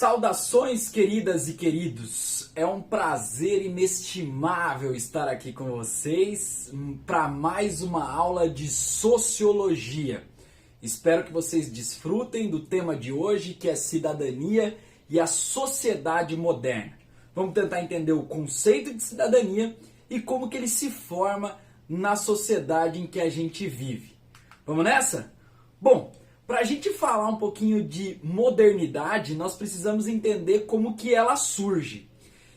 Saudações, queridas e queridos! É um prazer inestimável estar aqui com vocês para mais uma aula de Sociologia. Espero que vocês desfrutem do tema de hoje, que é cidadania e a sociedade moderna. Vamos tentar entender o conceito de cidadania e como que ele se forma na sociedade em que a gente vive. Vamos nessa? Bom, para a gente falar um pouquinho de modernidade, nós precisamos entender como que ela surge.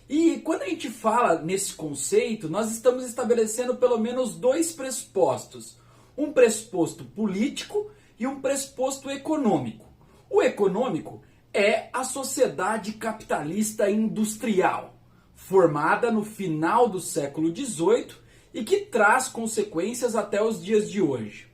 E quando a gente fala nesse conceito, nós estamos estabelecendo pelo menos dois pressupostos. Um pressuposto político e um pressuposto econômico. O econômico é a sociedade capitalista industrial, formada no final do século XVIII e que traz consequências até os dias de hoje.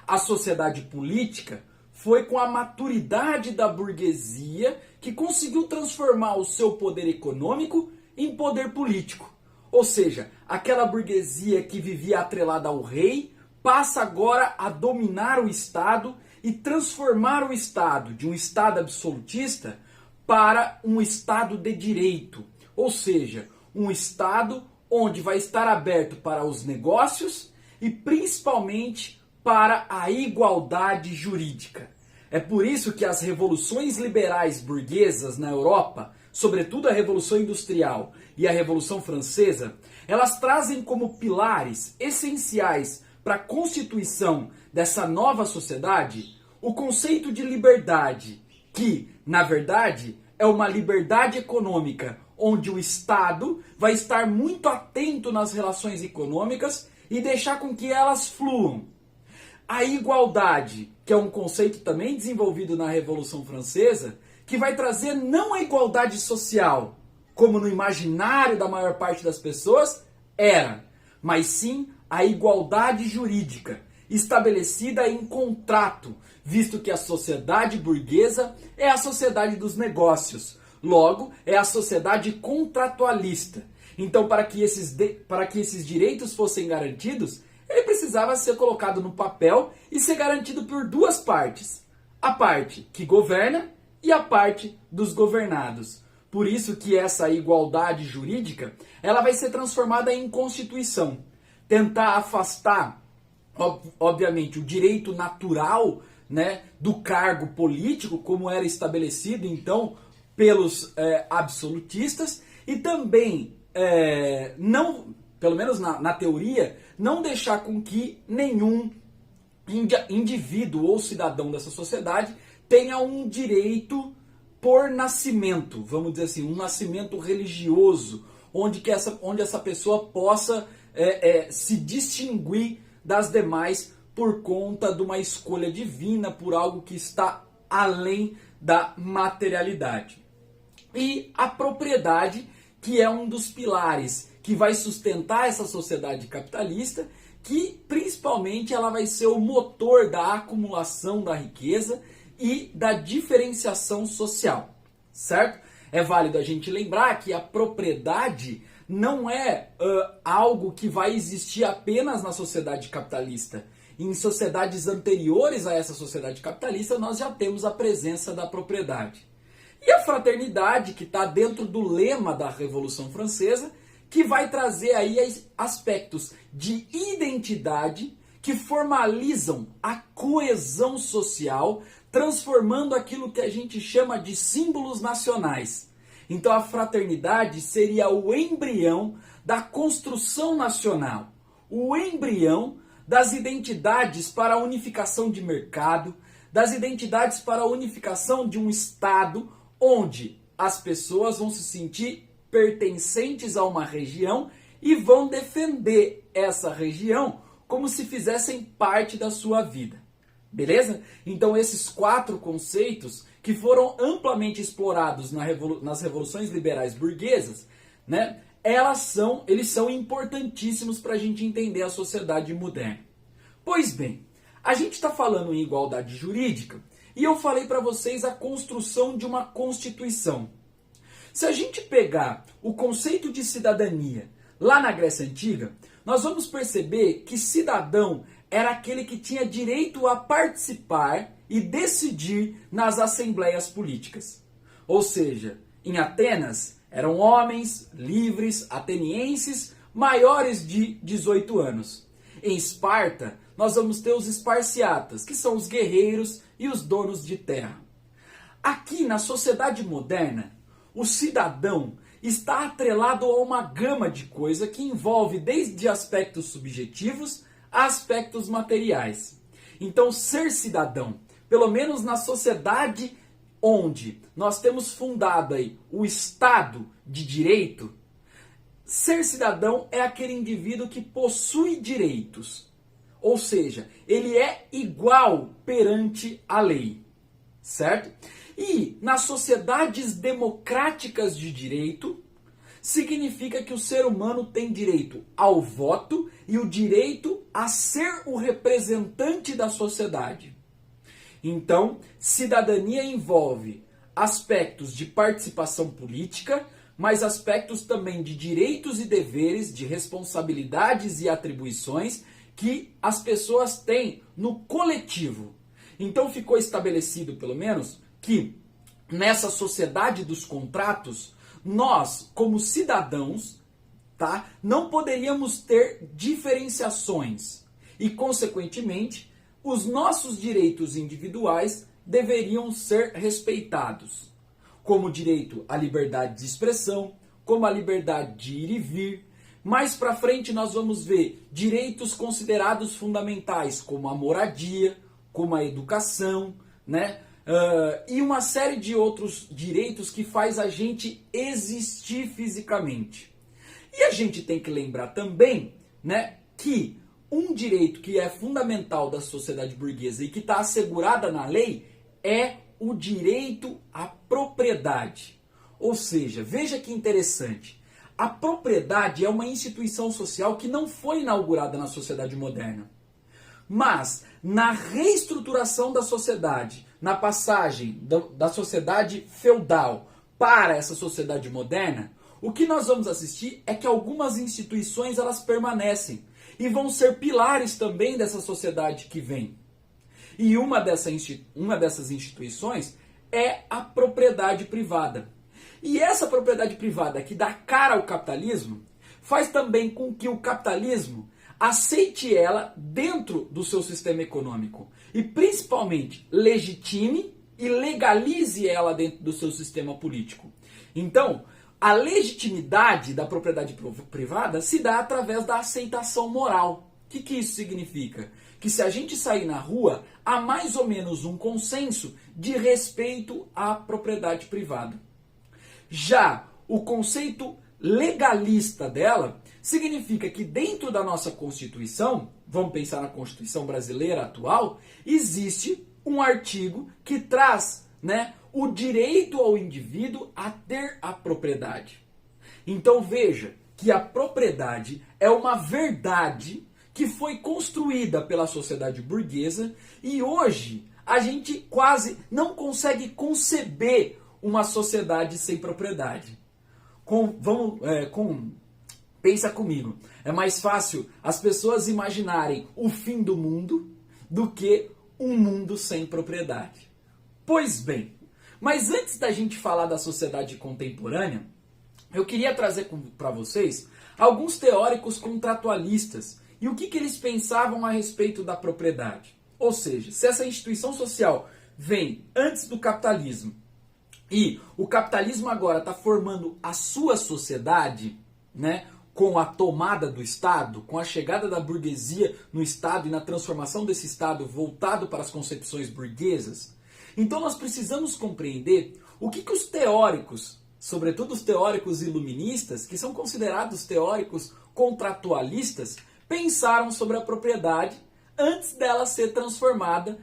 A sociedade política foi com a maturidade da burguesia que conseguiu transformar o seu poder econômico em poder político. Ou seja, aquela burguesia que vivia atrelada ao rei passa agora a dominar o Estado e transformar o Estado de um Estado absolutista para um Estado de direito. Ou seja, um Estado onde vai estar aberto para os negócios e principalmente para a igualdade jurídica. É por isso que as revoluções liberais burguesas na Europa, sobretudo a Revolução Industrial e a Revolução Francesa, elas trazem como pilares essenciais para a constituição dessa nova sociedade o conceito de liberdade, que, na verdade, é uma liberdade econômica, onde o Estado vai estar muito atento nas relações econômicas e deixar com que elas fluam. A igualdade, que é um conceito também desenvolvido na Revolução Francesa, que vai trazer não a igualdade social, como no imaginário da maior parte das pessoas era, mas sim a igualdade jurídica, estabelecida em contrato, visto que a sociedade burguesa é a sociedade dos negócios, logo é a sociedade contratualista. Então, para que esses direitos fossem garantidos, ele precisava ser colocado no papel e ser garantido por duas partes. A parte que governa e a parte dos governados. Por isso que essa igualdade jurídica ela vai ser transformada em Constituição. Tentar afastar, obviamente, o direito natural, né, do cargo político, como era estabelecido, então, pelos absolutistas, e também, não, pelo menos na teoria, não deixar com que nenhum indivíduo ou cidadão dessa sociedade tenha um direito por nascimento, vamos dizer assim, um nascimento religioso, onde essa pessoa possa se distinguir das demais por conta de uma escolha divina, por algo que está além da materialidade. E a propriedade, que é um dos pilares que vai sustentar essa sociedade capitalista, que principalmente ela vai ser o motor da acumulação da riqueza e da diferenciação social, certo? É válido a gente lembrar que a propriedade não é algo que vai existir apenas na sociedade capitalista. Em sociedades anteriores a essa sociedade capitalista, nós já temos a presença da propriedade. E a fraternidade, que está dentro do lema da Revolução Francesa, que vai trazer aí aspectos de identidade que formalizam a coesão social, transformando aquilo que a gente chama de símbolos nacionais. Então a fraternidade seria o embrião da construção nacional, o embrião das identidades para a unificação de mercado, das identidades para a unificação de um Estado onde as pessoas vão se sentir pertencentes a uma região e vão defender essa região como se fizessem parte da sua vida. Beleza? Então esses quatro conceitos que foram amplamente explorados nas revoluções liberais burguesas, né, eles são importantíssimos para a gente entender a sociedade moderna. Pois bem, a gente está falando em igualdade jurídica e eu falei para vocês a construção de uma Constituição. Se a gente pegar o conceito de cidadania lá na Grécia Antiga, nós vamos perceber que cidadão era aquele que tinha direito a participar e decidir nas assembleias políticas. Ou seja, em Atenas eram homens livres, atenienses, maiores de 18 anos. Em Esparta, nós vamos ter os esparciatas, que são os guerreiros e os donos de terra. Aqui na sociedade moderna, o cidadão está atrelado a uma gama de coisas que envolve desde aspectos subjetivos a aspectos materiais. Então, ser cidadão, pelo menos na sociedade onde nós temos fundado aí o Estado de Direito, ser cidadão é aquele indivíduo que possui direitos. Ou seja, ele é igual perante a lei, certo? E nas sociedades democráticas de direito, significa que o ser humano tem direito ao voto e o direito a ser o representante da sociedade. Então, cidadania envolve aspectos de participação política, mas aspectos também de direitos e deveres, de responsabilidades e atribuições que as pessoas têm no coletivo. Então ficou estabelecido, pelo menos, que nessa sociedade dos contratos, nós, como cidadãos, tá, não poderíamos ter diferenciações e, consequentemente, os nossos direitos individuais deveriam ser respeitados, como o direito à liberdade de expressão, como a liberdade de ir e vir. Mais para frente nós vamos ver direitos considerados fundamentais, como a moradia, como a educação, né? E uma série de outros direitos que faz a gente existir fisicamente. E a gente tem que lembrar também, né, que um direito que é fundamental da sociedade burguesa e que está assegurada na lei é o direito à propriedade. Ou seja, veja que interessante, a propriedade é uma instituição social que não foi inaugurada na sociedade moderna. Mas, na reestruturação da sociedade, na passagem da sociedade feudal para essa sociedade moderna, o que nós vamos assistir é que algumas instituições elas permanecem e vão ser pilares também dessa sociedade que vem. E uma dessas instituições é a propriedade privada. E essa propriedade privada que dá cara ao capitalismo faz também com que o capitalismo aceite ela dentro do seu sistema econômico e principalmente legitime e legalize ela dentro do seu sistema político. Então, a legitimidade da propriedade privada se dá através da aceitação moral. O que isso significa? Que se a gente sair na rua, há mais ou menos um consenso de respeito à propriedade privada. Já o conceito legalista dela significa que dentro da nossa Constituição, vamos pensar na Constituição brasileira atual, existe um artigo que traz, né, o direito ao indivíduo a ter a propriedade. Então veja que a propriedade é uma verdade que foi construída pela sociedade burguesa e hoje a gente quase não consegue conceber uma sociedade sem propriedade. Pensa comigo, é mais fácil as pessoas imaginarem o fim do mundo do que um mundo sem propriedade. Pois bem, mas antes da gente falar da sociedade contemporânea, eu queria trazer para vocês alguns teóricos contratualistas e o que eles pensavam a respeito da propriedade. Ou seja, se essa instituição social vem antes do capitalismo e o capitalismo agora está formando a sua sociedade, né, com a tomada do Estado, com a chegada da burguesia no Estado e na transformação desse Estado voltado para as concepções burguesas, então nós precisamos compreender o que os teóricos, sobretudo os teóricos iluministas, que são considerados teóricos contratualistas, pensaram sobre a propriedade antes dela ser transformada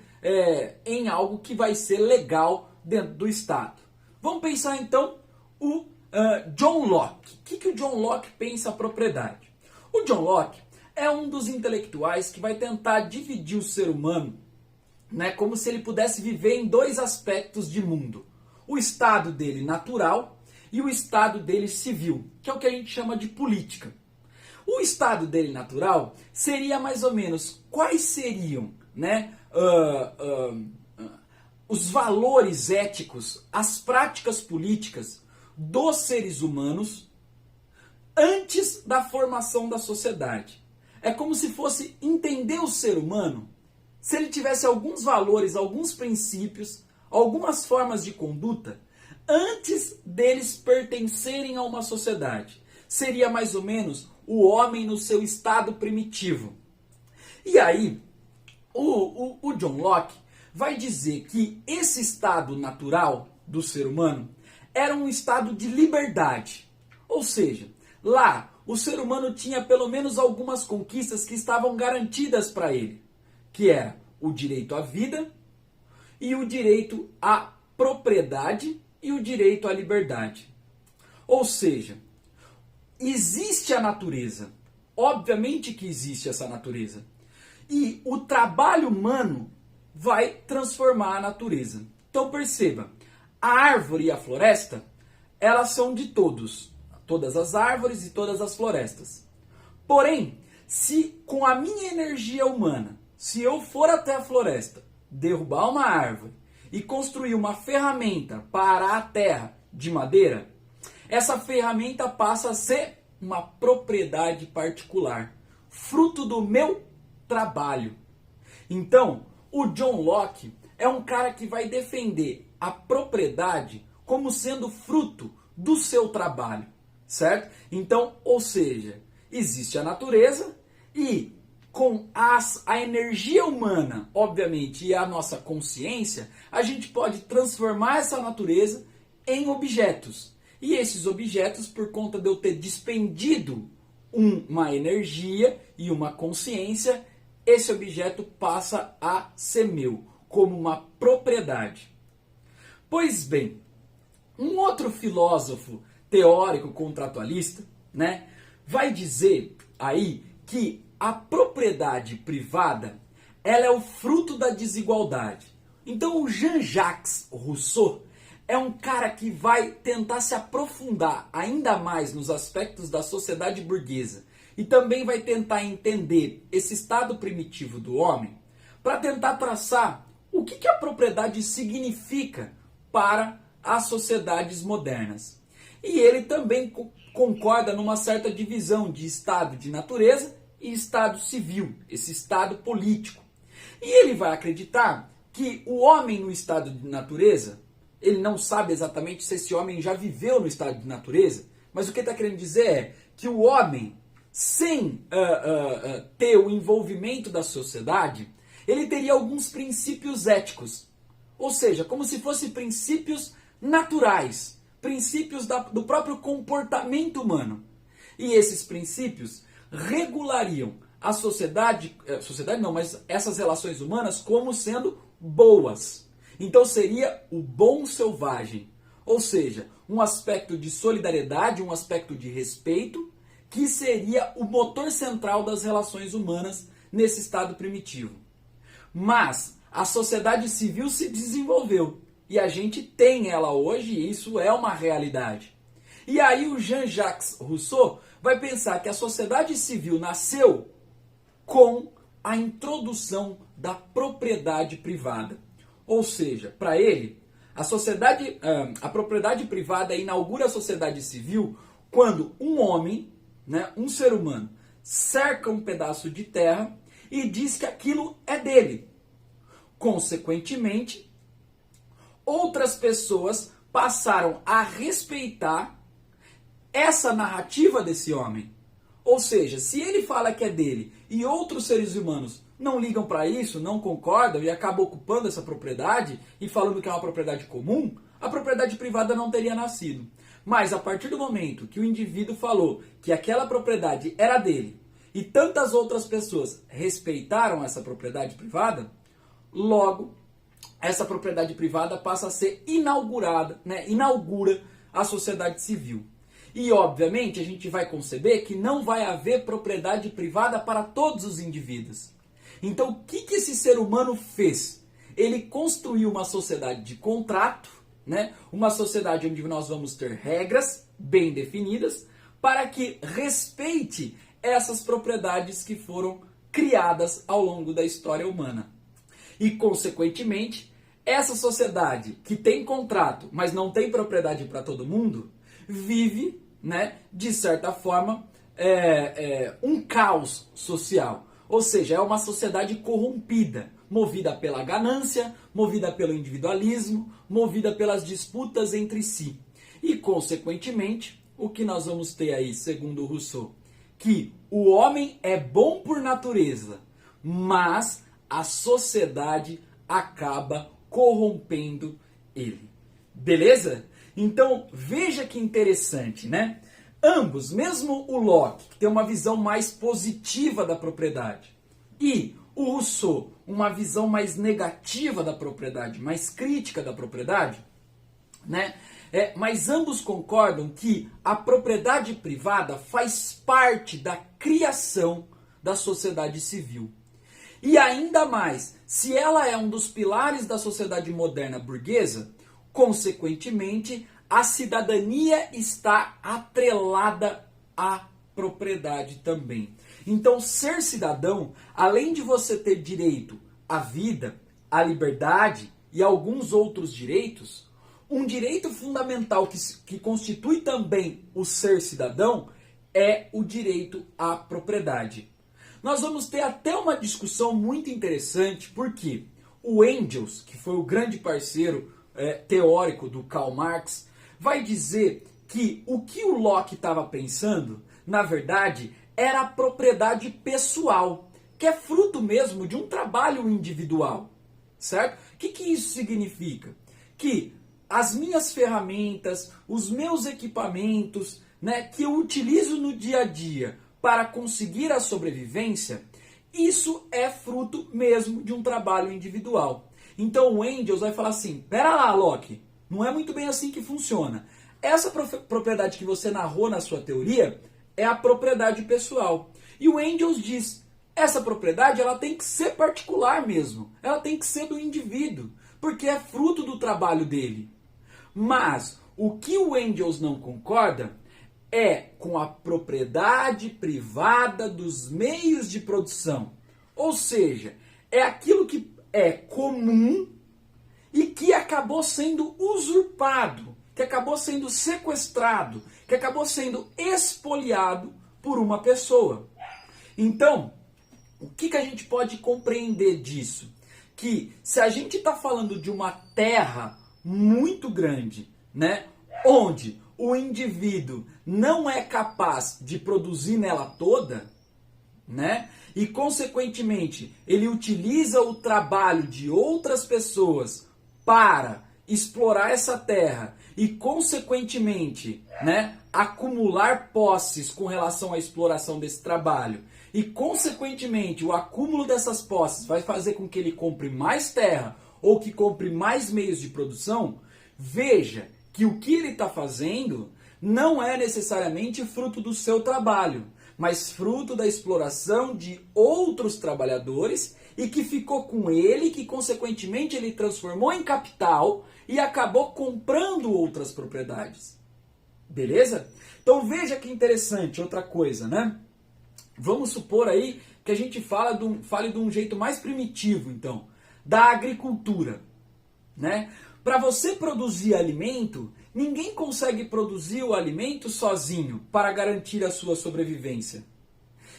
em algo que vai ser legal dentro do Estado. Vamos pensar então o John Locke. O que o John Locke pensa a propriedade? O John Locke é um dos intelectuais que vai tentar dividir o ser humano, né, como se ele pudesse viver em dois aspectos de mundo. O estado dele natural e o estado dele civil, que é o que a gente chama de política. O estado dele natural seria mais ou menos quais seriam, né, os valores éticos, as práticas políticas dos seres humanos antes da formação da sociedade. É como se fosse entender o ser humano, se ele tivesse alguns valores, alguns princípios, algumas formas de conduta, antes deles pertencerem a uma sociedade. Seria mais ou menos o homem no seu estado primitivo. E aí, o John Locke vai dizer que esse estado natural do ser humano era um estado de liberdade. Ou seja, lá o ser humano tinha pelo menos algumas conquistas que estavam garantidas para ele, que era o direito à vida e o direito à propriedade e o direito à liberdade. Ou seja, existe a natureza. Obviamente que existe essa natureza. E o trabalho humano vai transformar a natureza. Então perceba, a árvore e a floresta, elas são de todos. Todas as árvores e todas as florestas. Porém, se com a minha energia humana, se eu for até a floresta, derrubar uma árvore e construir uma ferramenta para a terra de madeira, essa ferramenta passa a ser uma propriedade particular, fruto do meu trabalho. Então, o John Locke é um cara que vai defender a propriedade como sendo fruto do seu trabalho, certo? Então, ou seja, existe a natureza e com a energia humana, obviamente, e a nossa consciência, a gente pode transformar essa natureza em objetos. E esses objetos, por conta de eu ter despendido uma energia e uma consciência, esse objeto passa a ser meu, como uma propriedade. Pois bem, um outro filósofo teórico contratualista, né, vai dizer aí que a propriedade privada, ela é o fruto da desigualdade. Então o Jean-Jacques Rousseau é um cara que vai tentar se aprofundar ainda mais nos aspectos da sociedade burguesa e também vai tentar entender esse estado primitivo do homem para tentar traçar o que a propriedade significa para as sociedades modernas. E ele também concorda numa certa divisão de estado de natureza e estado civil, esse estado político. E ele vai acreditar que o homem no estado de natureza, ele não sabe exatamente se esse homem já viveu no estado de natureza, mas o que ele está querendo dizer é que o homem, sem ter o envolvimento da sociedade, ele teria alguns princípios éticos. Ou seja, como se fossem princípios naturais, princípios do próprio comportamento humano. E esses princípios regulariam a sociedade não, mas essas relações humanas como sendo boas. Então seria o bom selvagem, ou seja, um aspecto de solidariedade, um aspecto de respeito, que seria o motor central das relações humanas nesse estado primitivo. Mas a sociedade civil se desenvolveu e a gente tem ela hoje e isso é uma realidade. E aí o Jean-Jacques Rousseau vai pensar que a sociedade civil nasceu com a introdução da propriedade privada. Ou seja, para ele, a propriedade privada inaugura a sociedade civil quando um homem, né, um ser humano, cerca um pedaço de terra e diz que aquilo é dele. Consequentemente, outras pessoas passaram a respeitar essa narrativa desse homem. Ou seja, se ele fala que é dele e outros seres humanos não ligam para isso, não concordam e acabam ocupando essa propriedade e falando que é uma propriedade comum, a propriedade privada não teria nascido. Mas a partir do momento que o indivíduo falou que aquela propriedade era dele e tantas outras pessoas respeitaram essa propriedade privada, logo essa propriedade privada passa a ser inaugurada, né, inaugura a sociedade civil. E, obviamente, a gente vai conceber que não vai haver propriedade privada para todos os indivíduos. Então, o que esse ser humano fez? Ele construiu uma sociedade de contrato, né? Uma sociedade onde nós vamos ter regras bem definidas para que respeite essas propriedades que foram criadas ao longo da história humana. E, consequentemente, Essa sociedade que tem contrato, mas não tem propriedade para todo mundo, vive, né, de certa forma, um caos social. Ou seja, é uma sociedade corrompida, movida pela ganância, movida pelo individualismo, movida pelas disputas entre si. E, consequentemente, o que nós vamos ter aí, segundo Rousseau? Que o homem é bom por natureza, mas a sociedade acaba corrompendo ele. Beleza? Então, veja que interessante, né? Ambos, mesmo o Locke, que tem uma visão mais positiva da propriedade, e o Rousseau, uma visão mais negativa da propriedade, mais crítica da propriedade, né? Mas ambos concordam que a propriedade privada faz parte da criação da sociedade civil. E ainda mais, se ela é um dos pilares da sociedade moderna burguesa, consequentemente, a cidadania está atrelada à propriedade também. Então, ser cidadão, além de você ter direito à vida, à liberdade e alguns outros direitos, um direito fundamental que constitui também o ser cidadão é o direito à propriedade. Nós vamos ter até uma discussão muito interessante, porque o Engels, que foi o grande parceiro teórico do Karl Marx, vai dizer que o que o Locke estava pensando, na verdade, era a propriedade pessoal, que é fruto mesmo de um trabalho individual, certo? O que isso significa? Que as minhas ferramentas, os meus equipamentos, né, que eu utilizo no dia a dia para conseguir a sobrevivência, isso é fruto mesmo de um trabalho individual. Então o Engels vai falar assim, pera lá, Locke, não é muito bem assim que funciona. Essa propriedade que você narrou na sua teoria é a propriedade pessoal. E o Engels diz, essa propriedade ela tem que ser particular mesmo, ela tem que ser do indivíduo, porque é fruto do trabalho dele. Mas o que o Engels não concorda é com a propriedade privada dos meios de produção. Ou seja, é aquilo que é comum e que acabou sendo usurpado, que acabou sendo sequestrado, que acabou sendo expoliado por uma pessoa. Então, o que a gente pode compreender disso? Que se a gente está falando de uma terra muito grande, né, onde o indivíduo não é capaz de produzir nela toda, né, e consequentemente ele utiliza o trabalho de outras pessoas para explorar essa terra e consequentemente, né, acumular posses com relação à exploração desse trabalho e consequentemente o acúmulo dessas posses vai fazer com que ele compre mais terra ou que compre mais meios de produção, veja que o que ele está fazendo não é necessariamente fruto do seu trabalho, mas fruto da exploração de outros trabalhadores e que ficou com ele, que consequentemente ele transformou em capital e acabou comprando outras propriedades. Beleza? Então veja que interessante, outra coisa, né? Vamos supor aí que a gente fale de um jeito mais primitivo, então, da agricultura, né? Para você produzir alimento, ninguém consegue produzir o alimento sozinho para garantir a sua sobrevivência.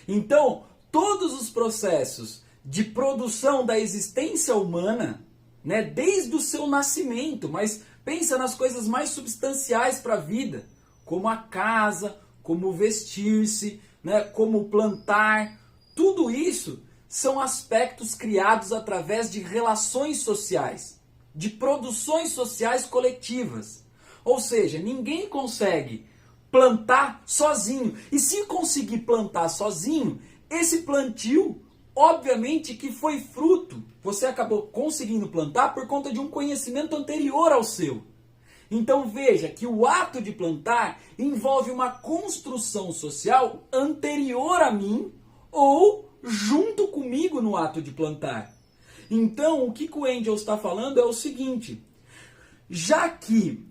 Então, todos os processos de produção da existência humana, né, desde o seu nascimento, mas pensa nas coisas mais substanciais para a vida, como a casa, como vestir-se, né, como plantar, tudo isso são aspectos criados através de relações sociais, de produções sociais coletivas. Ou seja, ninguém consegue plantar sozinho. E se conseguir plantar sozinho, esse plantio, obviamente que foi fruto, você acabou conseguindo plantar por conta de um conhecimento anterior ao seu. Então veja que o ato de plantar envolve uma construção social anterior a mim ou junto comigo no ato de plantar. Então o que o Engels está falando é o seguinte, já que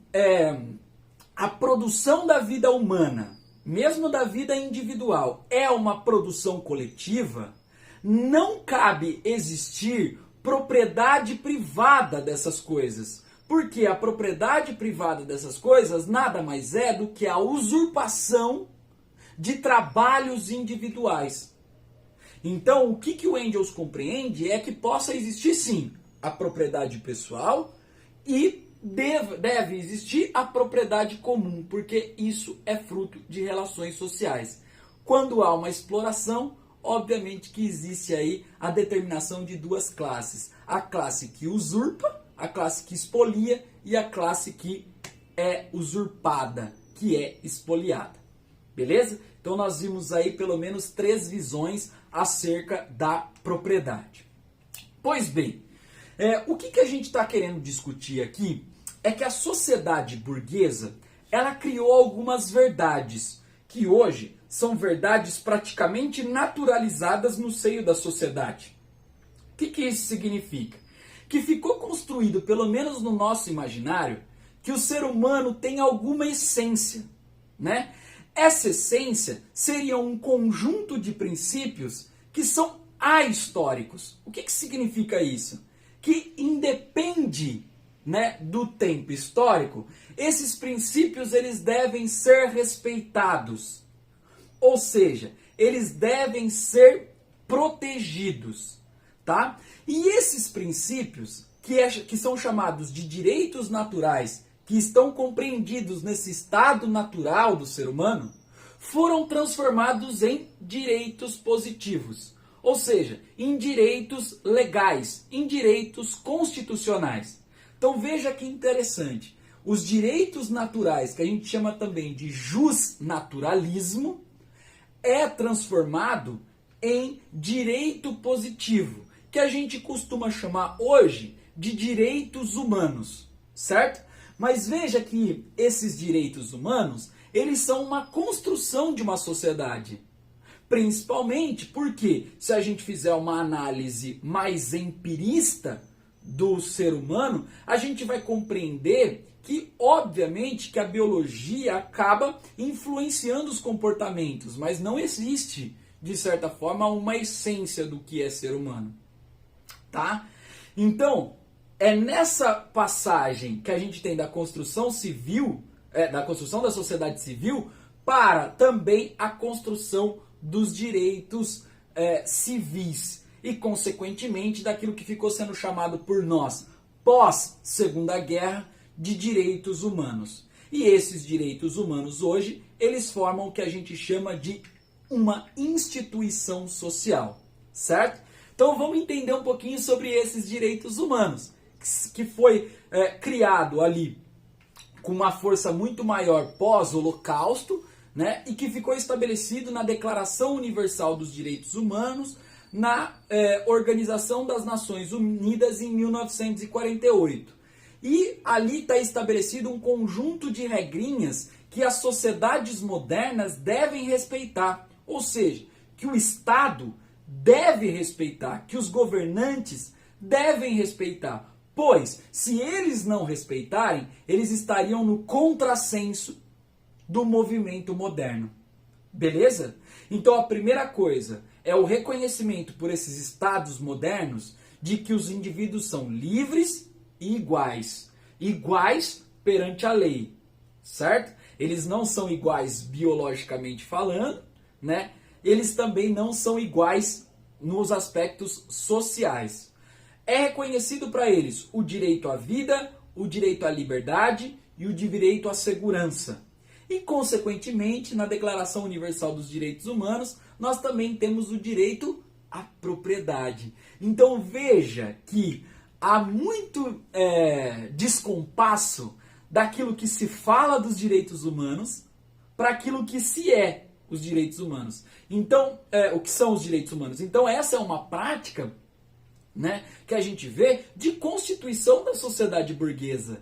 a produção da vida humana, mesmo da vida individual, é uma produção coletiva, não cabe existir propriedade privada dessas coisas. Porque a propriedade privada dessas coisas nada mais é do que a usurpação de trabalhos individuais. Então, o que o Engels compreende é que possa existir, sim, a propriedade pessoal e deve existir a propriedade comum, porque isso é fruto de relações sociais. Quando há uma exploração, obviamente que existe aí a determinação de duas classes. A classe que usurpa, a classe que expolia e a classe que é usurpada, que é expoliada. Beleza? Então nós vimos aí pelo menos 3 visões acerca da propriedade. Pois bem, o que a gente está querendo discutir aqui é que a sociedade burguesa, ela criou algumas verdades, que hoje são verdades praticamente naturalizadas no seio da sociedade. O que isso significa? Que ficou construído, pelo menos no nosso imaginário, que o ser humano tem alguma essência, né? Essa essência seria um conjunto de princípios que são ahistóricos. O que significa isso? Que independe, né, do tempo histórico, esses princípios eles devem ser respeitados. Ou seja, eles devem ser protegidos, tá? E esses princípios, que são chamados de direitos naturais, que estão compreendidos nesse estado natural do ser humano, foram transformados em direitos positivos. Ou seja, em direitos legais, em direitos constitucionais. Então veja que interessante. Os direitos naturais, que a gente chama também de justnaturalismo, é transformado em direito positivo, que a gente costuma chamar hoje de direitos humanos, certo? Mas veja que esses direitos humanos, eles são uma construção de uma sociedade. Principalmente porque, se a gente fizer uma análise mais empirista do ser humano, a gente vai compreender que, obviamente, que a biologia acaba influenciando os comportamentos, mas não existe, de certa forma, uma essência do que é ser humano, tá? Então, é nessa passagem que a gente tem da construção civil, da construção da sociedade civil, para também a construção dos direitos civis e, consequentemente, daquilo que ficou sendo chamado por nós, pós Segunda Guerra, de direitos humanos. E esses direitos humanos hoje, eles formam o que a gente chama de uma instituição social, certo? Então vamos entender um pouquinho sobre esses direitos humanos, que foi criado ali com uma força muito maior pós-Holocausto, né, e que ficou estabelecido na Declaração Universal dos Direitos Humanos, na Organização das Nações Unidas em 1948. E ali está estabelecido um conjunto de regrinhas que as sociedades modernas devem respeitar. Ou seja, que o Estado deve respeitar, que os governantes devem respeitar. Pois, se eles não respeitarem, eles estariam no contrassenso do movimento moderno. Beleza? Então a primeira coisa é o reconhecimento por esses estados modernos de que os indivíduos são livres e iguais. Iguais perante a lei, certo? Eles não são iguais biologicamente falando, né? Eles também não são iguais nos aspectos sociais. É reconhecido para eles o direito à vida, o direito à liberdade e o direito à segurança. E, consequentemente, na Declaração Universal dos Direitos Humanos, nós também temos o direito à propriedade. Então veja que há muito descompasso daquilo que se fala dos direitos humanos para aquilo que se é os direitos humanos. Então, o que são os direitos humanos? Então essa é uma prática, né, que a gente vê de constituição da sociedade burguesa.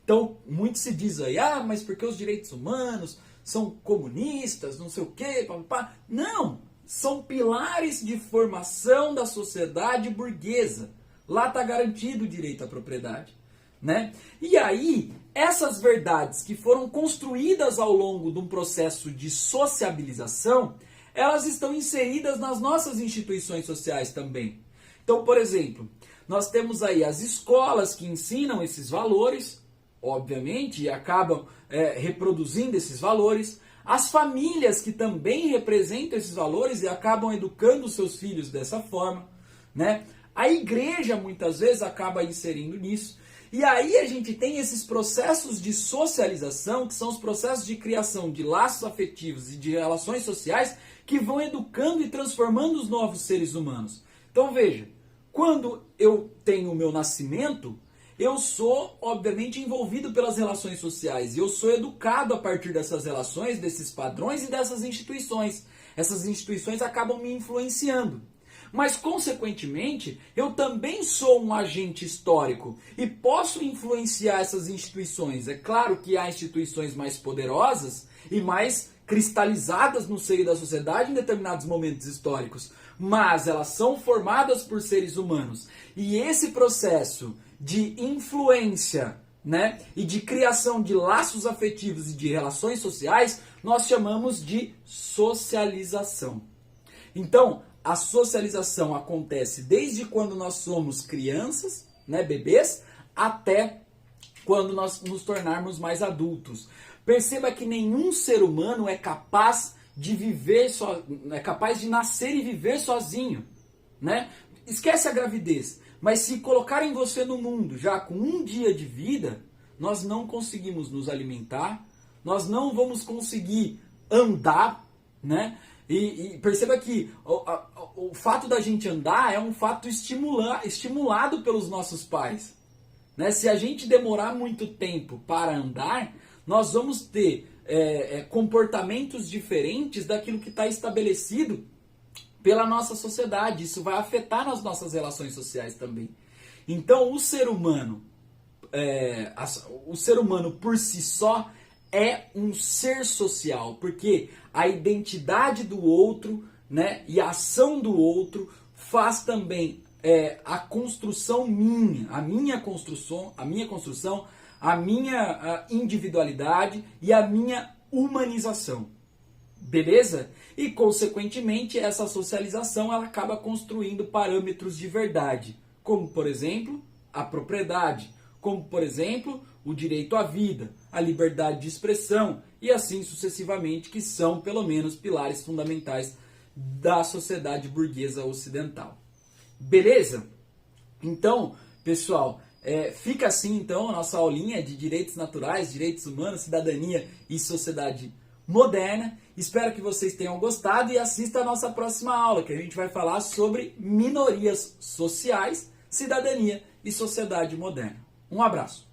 Então, muito se diz aí, mas porque os direitos humanos são comunistas, não sei o quê, papapá. Não, são pilares de formação da sociedade burguesa. Lá está garantido o direito à propriedade, né? E aí, essas verdades que foram construídas ao longo de um processo de sociabilização, elas estão inseridas nas nossas instituições sociais também. Então, por exemplo, nós temos aí as escolas que ensinam esses valores, obviamente, e acabam reproduzindo esses valores, as famílias que também representam esses valores e acabam educando os seus filhos dessa forma, né? A igreja muitas vezes acaba inserindo nisso. E aí a gente tem esses processos de socialização, que são os processos de criação de laços afetivos e de relações sociais que vão educando e transformando os novos seres humanos. Então veja, quando eu tenho o meu nascimento, eu sou, obviamente, envolvido pelas relações sociais. E eu sou educado a partir dessas relações, desses padrões e dessas instituições. Essas instituições acabam me influenciando. Mas, consequentemente, eu também sou um agente histórico e posso influenciar essas instituições. É claro que há instituições mais poderosas e mais cristalizadas no seio da sociedade em determinados momentos históricos, mas elas são formadas por seres humanos. E esse processo de influência, né, e de criação de laços afetivos e de relações sociais, nós chamamos de socialização. Então, a socialização acontece desde quando nós somos crianças, né, bebês, até quando nós nos tornarmos mais adultos. Perceba que nenhum ser humano é capaz de viver é capaz de nascer e viver sozinho, né? Esquece a gravidez, mas se colocarem você no mundo já com um dia de vida, nós não conseguimos nos alimentar, nós não vamos conseguir andar, né? E perceba que o fato da gente andar é um fato estimulado pelos nossos pais, né? Se a gente demorar muito tempo para andar, nós vamos ter comportamentos diferentes daquilo que está estabelecido pela nossa sociedade. Isso vai afetar nas nossas relações sociais também. Então, o ser humano por si só é um ser social, porque a identidade do outro, né, e a ação do outro faz também a construção a minha construção, a minha individualidade e a minha humanização. Beleza? E, consequentemente, essa socialização ela acaba construindo parâmetros de verdade, como, por exemplo, a propriedade, como, por exemplo, o direito à vida, a liberdade de expressão e assim sucessivamente, que são, pelo menos, pilares fundamentais da sociedade burguesa ocidental. Beleza? Então, pessoal, fica assim então a nossa aulinha de direitos naturais, direitos humanos, cidadania e sociedade moderna. Espero que vocês tenham gostado e assista a nossa próxima aula, que a gente vai falar sobre minorias sociais, cidadania e sociedade moderna. Um abraço.